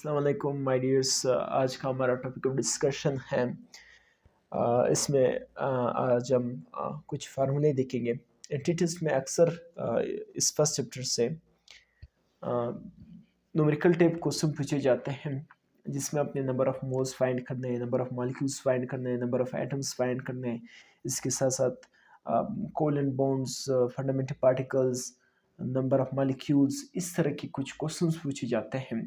अस्सलाम वालेकुम my dears. आज का हमारा टॉपिक ऑफ डिस्कशन है। इसमें आज हम कुछ फार्मूले देखेंगे। एंट्री टेस्ट में अक्सर इस फर्स्ट चैप्टर से न्यूमेरिकल टाइप क्वेश्चन पूछे जाते हैं, जिसमें अपने नंबर ऑफ मोल्स फाइंड करने हैं, नंबर ऑफ मॉलिक्यूल्स फाइंड करने हैं, नंबर ऑफ एटम्स फाइंड करने हैं। इसके साथ साथ covalent bonds, fundamental particles, number of molecules, इस तरह के कुछ क्वेश्चंस पूछे जाते हैं।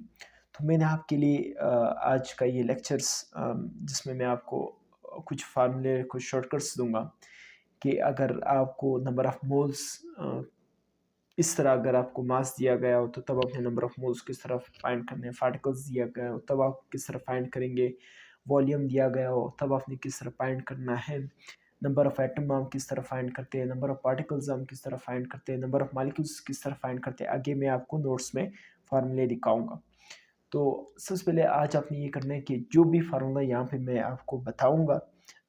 तो मैंने आपके लिए आज का ये लेक्चर्स, जिसमें मैं आपको कुछ फार्मूले, कुछ शॉर्टकट्स दूंगा कि अगर आपको नंबर ऑफ मोल्स इस तरह, अगर आपको मास दिया गया हो तो तब अपने नंबर ऑफ मोल्स किस तरह फाइंड करने हैं, पार्टिकल्स दिया गया हो तब आप किस तरह फाइंड करेंगे, वॉल्यूम दिया गया हो तब आपने किस तरह फाइंड करना है, नंबर ऑफ एटम हम किस तरह फाइंड करते हैं, नंबर ऑफ पार्टिकल्स हम किस तरह फाइंड करते हैं, नंबर ऑफ मॉलिक्यूल्स किस तरह फाइंड करते हैं, आगे मैं आपको नोट्स में फार्मूले दिखाऊंगा। तो सबसे पहले आज आपने ये करना है कि जो भी फार्मूला यहाँ पे मैं आपको बताऊंगा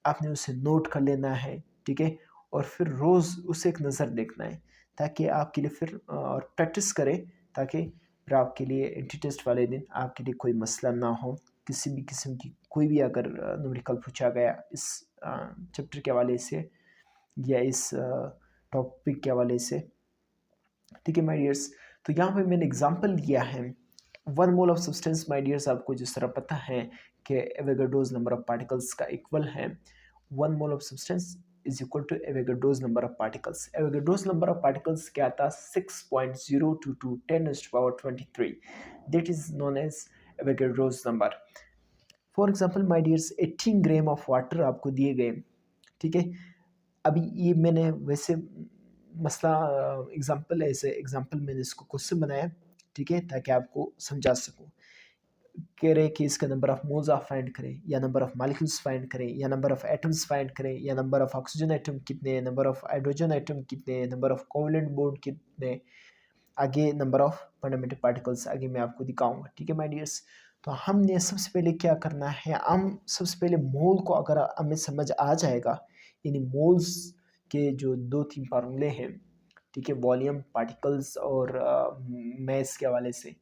आपने उसे नोट कर लेना है, ठीक है। और फिर रोज़ उसे एक नज़र देखना है, ताकि आपके लिए फिर और प्रैक्टिस करें, ताकि फिर आपके लिए एंट्री टेस्ट वाले दिन आपके लिए कोई मसला ना हो। किसी भी किस्म की कोई भी अगर न्यूमेरिकल पूछा गया इस चैप्टर के हवाले से या इस टॉपिक के हवाले से, ठीक है माय डियर्स। तो यहाँ पे मैंने एग्जांपल दिया है। 1 mole of substance my dears, आपको जिस तरह पता है कि एवोगाड्रोस नंबर ऑफ पार्टिकल्स का इक्वल है 1 mole of substance is equal to Avogadro's number of particles. Avogadro's number of particles क्या था? 6.022 10⁻23, that is known as Avogadro's number. For example my dears, 18 gram of water आपको दिए गए, ठीक है। अभी ये मैंने वैसे मसला एग्जांपल, ऐसे एग्जांपल मैंने इसको क्वेश्चन बनाया, ठीक है, ताकि आपको समझा सकूं। कह रहे हैं कि इसका नंबर ऑफ मोल्स आप फाइंड करें, या नंबर ऑफ मॉलिक्यूल्स फाइंड करें, या नंबर ऑफ एटम्स फाइंड करें, या नंबर ऑफ ऑक्सीजन एटम कितने हैं, नंबर ऑफ हाइड्रोजन एटम कितने हैं, नंबर ऑफ कोवलेंट बॉन्ड कितने, आगे नंबर ऑफ फंडामेंटल पार्टिकल्स आगे मैं आपको दिखाऊंगा, ठीक है माय डियर्स। तो हमने सबसे पहले क्या करना है, हम सबसे पहले मोल को अगर हमें समझ आ जाएगा, यानी मोल्स के जो 2-3 फार्मूले हैं, ठीक है, वॉल्यूम, पार्टिकल्स और मैस के हवाले से,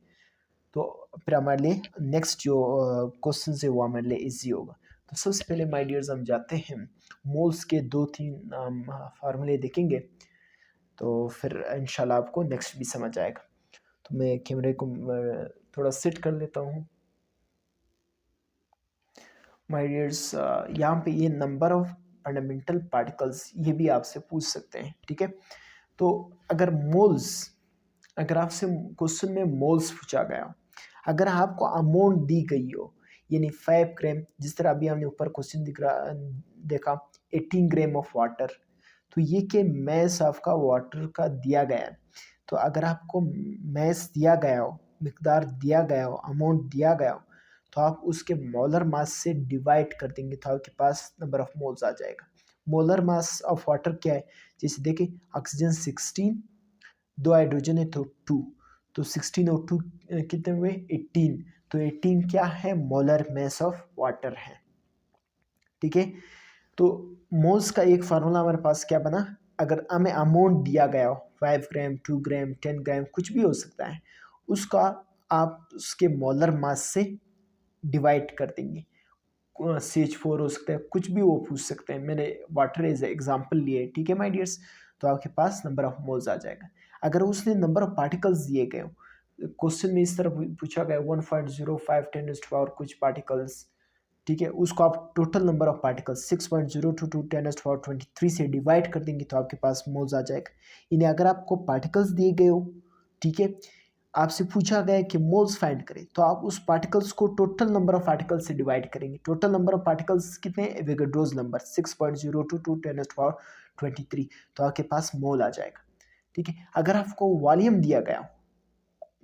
तो फिर हमारे लिए नेक्स्ट जो क्वेश्चन है वो हमारे लिए ईजी होगा। तो सबसे पहले माय डियर्स हम जाते हैं मोल्स के 2-3 फार्मूले देखेंगे, तो फिर इंशाल्लाह आपको नेक्स्ट भी समझ आएगा। तो मैं कैमरे को थोड़ा सेट कर लेता हूँ। माय डियर्स, यहाँ पे ये नंबर ऑफ फंडामेंटल पार्टिकल्स ये भी आपसे पूछ सकते हैं, ठीक है। तो अगर मोल्स, अगर आपसे क्वेश्चन में मोल्स पूछा गया, अगर आपको अमाउंट दी गई हो, यानी 5 ग्राम, जिस तरह अभी हमने ऊपर क्वेश्चन देखा 18 ग्राम ऑफ वाटर, तो ये के मैस आपका वाटर का दिया गया है। तो अगर आपको मैस दिया गया हो, मिकदार दिया गया हो, अमाउंट दिया गया हो, तो आप उसके मोलर मास से डिवाइड कर देंगे तो आपके पास नंबर ऑफ मोल्स आ जाएगा। मोलर मास ऑफ वाटर क्या है? जैसे देखिए, ऑक्सीजन 16, 2 हाइड्रोजन है तो 2, तो 16 और 2 कितने हुए? 18। तो 18 क्या है? मोलर मास ऑफ वाटर है, ठीक है। तो मोल्स का एक फार्मूला हमारे पास क्या बना? अगर हमें अमाउंट दिया गया हो 5 ग्राम, 2 ग्राम, 10 ग्राम, कुछ भी हो सकता है, उसका आप उसके मोलर मास से डिवाइड कर देंगे। CH4 हो सकता है, कुछ भी वो पूछ सकते हैं, मैंने वाटर एज एग्जाम्पल लिए, ठीक है माय डियर्स। तो आपके पास नंबर ऑफ मोल्स आ जाएगा। अगर उसने नंबर ऑफ पार्टिकल्स दिए गए हो, क्वेश्चन में इस तरह पूछा गया 1.05 10⁻, कुछ पार्टिकल्स, ठीक है, उसको आप टोटल नंबर ऑफ पार्टिकल्स 6.022 10⁻23 से डिवाइड कर देंगे तो आपके पास मोल्स आ जाएगा। इन्हें अगर आपको पार्टिकल्स दिए गए हो, ठीक है, आपसे पूछा गया है कि मोल्स फाइंड करें, तो आप उस पार्टिकल्स को टोटल नंबर ऑफ पार्टिकल्स से डिवाइड करेंगे। टोटल नंबर ऑफ पार्टिकल्स कितने? एवोगाड्रोस नंबर 6.022 10⁻23, तो आपके पास मोल आ जाएगा, ठीक है। अगर आपको वॉल्यूम दिया गया,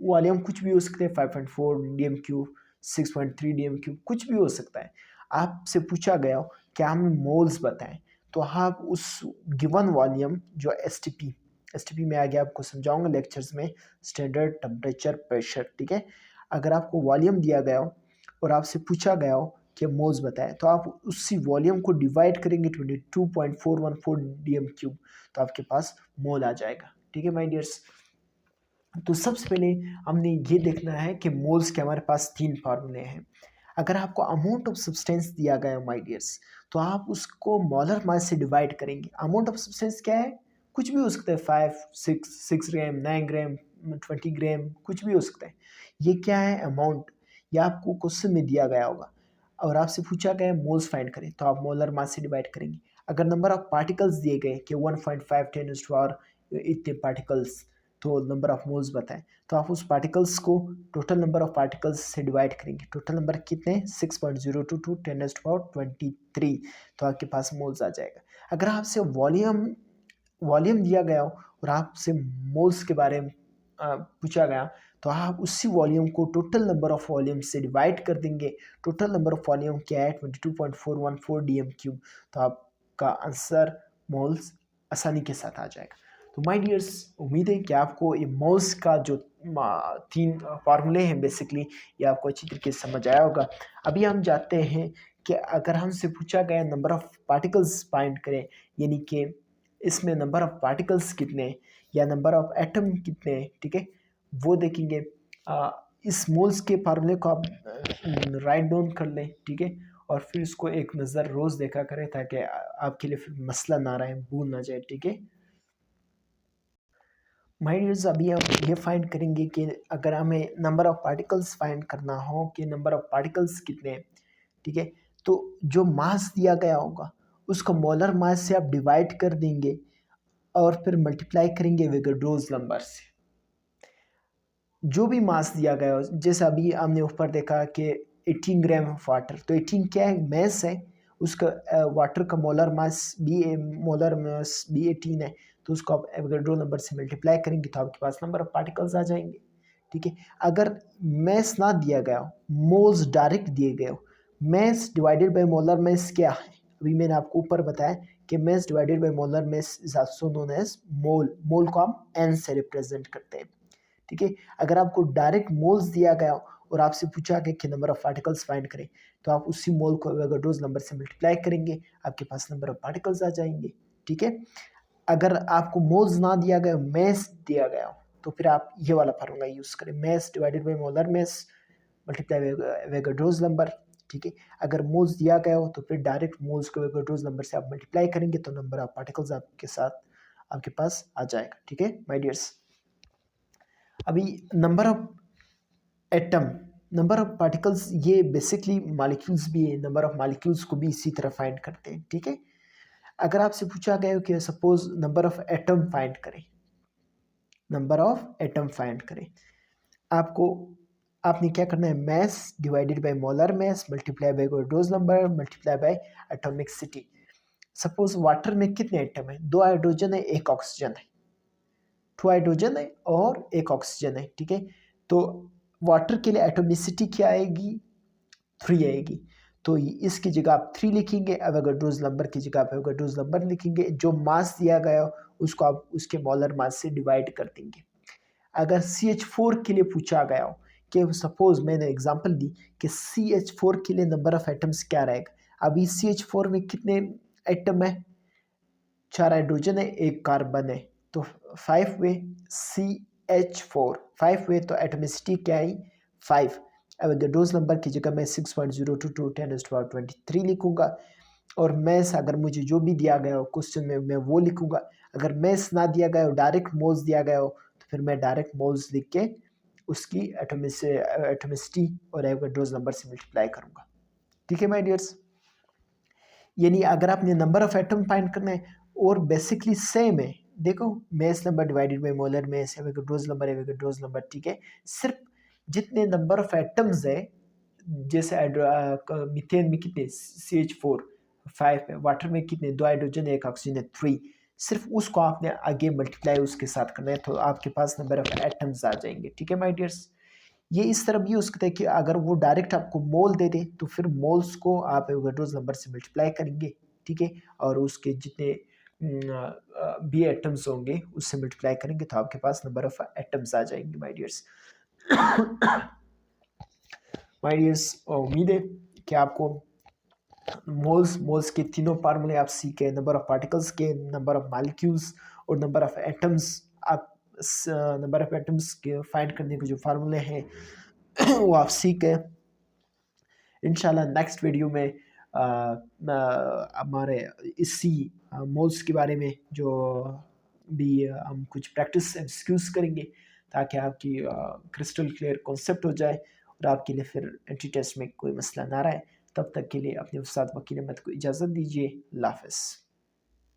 वॉल्यूम कुछ भी हो सकते हैं, 5.4 डीएम क्यूब, 6.3 डीएम क्यूब, कुछ भी हो सकता है। आपसे पूछा गया हो कि हमें मोल्स बताएं, तो आप उस गिवन वॉल्यूम जो एसटीपी में आगे आपको समझाऊंगा लेक्चर्स में, स्टैंडर्ड टेम्परेचर प्रेशर, ठीक है। अगर आपको वॉल्यूम दिया गया हो और आपसे पूछा गया हो कि मोल्स बताएं, तो आप उसी वॉल्यूम को डिवाइड करेंगे 22.414 डीएम क्यूब, तो आपके पास मोल आ जाएगा, ठीक है माय डियर्स। तो सबसे पहले हमने ये देखना है कि मोल्स के हमारे पास 3 फार्मूले हैं। अगर आपको अमाउंट ऑफ सब्सटेंस दिया गया है माय डियर्स, तो आप उसको मोलर मास से डिवाइड करेंगे। अमाउंट ऑफ सब्सटेंस क्या है? कुछ भी हो सकता है, 5, 6 ग्राम, 9 ग्राम, 20 ग्राम, कुछ भी हो सकता है। ये क्या है? अमाउंट। ये आपको क्वेश्चन में दिया गया होगा और आपसे पूछा गया है मोल्स फाइंड करें, तो आप मोलर मास से डिवाइड करेंगे। अगर नंबर ऑफ पार्टिकल्स दिए गए कि 1.5 10 पावर इतने पार्टिकल्स, तो नंबर ऑफ मोल्स बताएं, तो आप उस पार्टिकल्स को टोटल नंबर ऑफ पार्टिकल्स से डिवाइड करेंगे। टोटल नंबर कितने? 6.022 10 पावर 23, तो आपके पास मोल्स आ जाएगा। अगर आपसे वॉल्यूम वॉल्यूम दिया गया हो और आपसे मोल्स के बारे में पूछा गया, तो आप उसी वॉल्यूम को टोटल नंबर ऑफ वॉल्यूम से डिवाइड कर देंगे। टोटल नंबर ऑफ वॉल्यूम क्या है? 22.414 dm3, तो आपका आंसर मोल्स आसानी के साथ आ जाएगा। तो माय डियर्स, उम्मीद है कि आपको ये मोल्स का जो 3 फार्मूले हैं बेसिकली, ये आपको अच्छी तरीके से समझ आया होगा। अभी हम जाते हैं कि अगर हमसे पूछा गया नंबर ऑफ पार्टिकल्स फाइंड करें, यानी कि इसमें नंबर ऑफ पार्टिकल्स कितने हैं या नंबर ऑफ एटम कितने हैं, ठीक है, वो देखेंगे। इस मोल्स के फार्मूले को आप राइट डाउन कर लें, ठीक है, और फिर इसको एक नज़र रोज़ देखा करें ताकि आपके लिए फिर मसला ना रहे, भूल ना जाए, ठीक है। माय डियर्स, अभी हम ये फाइंड करेंगे कि अगर हमें नंबर ऑफ पार्टिकल्स फाइंड करना हो कि नंबर ऑफ पार्टिकल्स कितने हैं, ठीक है, तो जो मास दिया गया होगा उसको मोलर मास से आप डिवाइड कर देंगे और फिर मल्टीप्लाई करेंगे एवोगाड्रोस नंबर से। जो भी मास दिया गया हो, जैसे अभी हमने ऊपर देखा कि 18 ग्राम ऑफ वाटर, तो 18 क्या है? मैस है। उसका वाटर का मोलर मास भी 18 है, तो उसको आप एवोगाड्रो नंबर से मल्टीप्लाई करेंगे तो आपके पास नंबर ऑफ पार्टिकल्स आ जाएंगे, ठीक है। अगर मैस ना दिया गया हो, मोल्स डायरेक्ट दिए गए हो, mass divided by molar mass क्या है? अभी मैंने आपको ऊपर बताया कि mass divided by molar mass is also known as mole. Mole को हम एन से रिप्रेजेंट करते हैं, ठीक है। अगर आपको डायरेक्ट मोल्स दिया गया और आपसे पूछा गया कि नंबर ऑफ पार्टिकल्स फाइंड करें, तो आप उसी मोल को एवोगाड्रोस नंबर से मल्टीप्लाई करेंगे, आपके पास नंबर ऑफ पार्टिकल्स आ जाएंगे, ठीक है। अगर आपको मोल्स ना दिया गया, मैस दिया गया हो, तो फिर आप ये वाला फार्मूला यूज करें, mess divided by molar mess multiply Avogadro's number, ठीक है। अगर मोल्स दिया गया हो तो फिर डायरेक्ट मोल्स को एवोगाड्रोस नंबर से आप मल्टीप्लाई करेंगे तो नंबर ऑफ पार्टिकल्स आपके साथ आपके पास आ जाएगा, ठीक है माय डियर्स। अभी number of atom, number of particles, ये बेसिकली मॉलिक्यूल्स भी है, नंबर ऑफ मॉलिक्यूल्स को भी इसी तरह फाइंड करते हैं, ठीक है। अगर आपसे पूछा गया हो कि suppose number of atom find करें, नंबर ऑफ एटम फाइंड करें, आपको आपने क्या करना है? Mess divided by molar mess multiply by Avogadro's number multiply by atomic city. Suppose water में कितने एटम है? 2 हाइड्रोजन है, 1 ऑक्सीजन है, 2 हाइड्रोजन है और 1 ऑक्सीजन है, ठीक है। तो वाटर के लिए एटोमिसिटी क्या आएगी? 3 आएगी, तो इसकी जगह आप 3 लिखेंगे, एवोगाड्रोस नंबर की जगह आप एवोगाड्रोस नंबर लिखेंगे। जो मास दिया गया उसको आप उसके मोलर मास से डिवाइड कर देंगे। अगर CH4 के लिए पूछा गया हो कि सपोज मैंने एग्जांपल दी कि CH4 के लिए नंबर ऑफ एटम्स क्या रहेगा, अभी CH4 में कितने एटम है? 4 हाइड्रोजन है, 1 कार्बन है, तो 5 वे CH4, 5 वे, तो एटमिसिटी क्या आई? 5। एवोगाड्रोस नंबर की जगह मैं 6.022 10⁻23 लिखूंगा, और मैस अगर मुझे जो भी दिया गया हो क्वेश्चन में मैं वो लिखूंगा। अगर मैस ना दिया गया हो, डायरेक्ट मोल्स दिया गया हो, तो फिर मैं डायरेक्ट मोल्स लिख के उसकी एटोमिसिटी और एवोगाड्रोस नंबर से मल्टीप्लाई करूंगा, ठीक है माय डियर्स। यानी अगर आपने नंबर ऑफ एटम फाइंड करना है और बेसिकली सेम है, देखो mass number divided by molar mess, Avogadro's number, ठीक है। सिर्फ जितने नंबर ऑफ एटम्स है, जैसे मीथेन में कितने? CH4 5 है, वाटर में कितने? 2 हाइड्रोजन 1 ऑक्सीजन है 3। सिर्फ उसको आपने आगे मल्टीप्लाई उसके साथ करना है तो आपके पास नंबर ऑफ एटम्स आ जाएंगे, ठीक है माय डियर्स। ये इस तरह भी हो सकता है कि अगर वो डायरेक्ट आपको मोल दे दे तो फिर मोल्स को आप एवोगाड्रोस नंबर से मल्टीप्लाई करेंगे, ठीक है, और उसके जितने भी एटम्स होंगे उससे मल्टीप्लाई करेंगे तो आपके पास नंबर ऑफ एटम्स आ जाएंगे माय डियर्स। माय डियर्स, उम्मीद है कि आपको मोल्स के तीनों फार्मूले आप सीखे, नंबर ऑफ पार्टिकल्स के, नंबर ऑफ मॉलिक्यूल्स और नंबर ऑफ एटम्स आप नंबर ऑफ एटम्स के फाइंड करने के जो फार्मूले हैं वो आप सीख गए। इंशाल्लाह नेक्स्ट वीडियो में हमारे इसी मोल्स के बारे में जो भी हम कुछ प्रैक्टिस एमसीक्यूज करेंगे ताकि आपकी क्रिस्टल क्लियर कॉन्सेप्ट हो जाए और आपके लिए फिर एंट्री टेस्ट में कोई मसला ना रहे। तब तक के लिए अपने उस्ताद वकील अहमद को इजाज़त दीजिए। अल्लाह हाफ़िज़।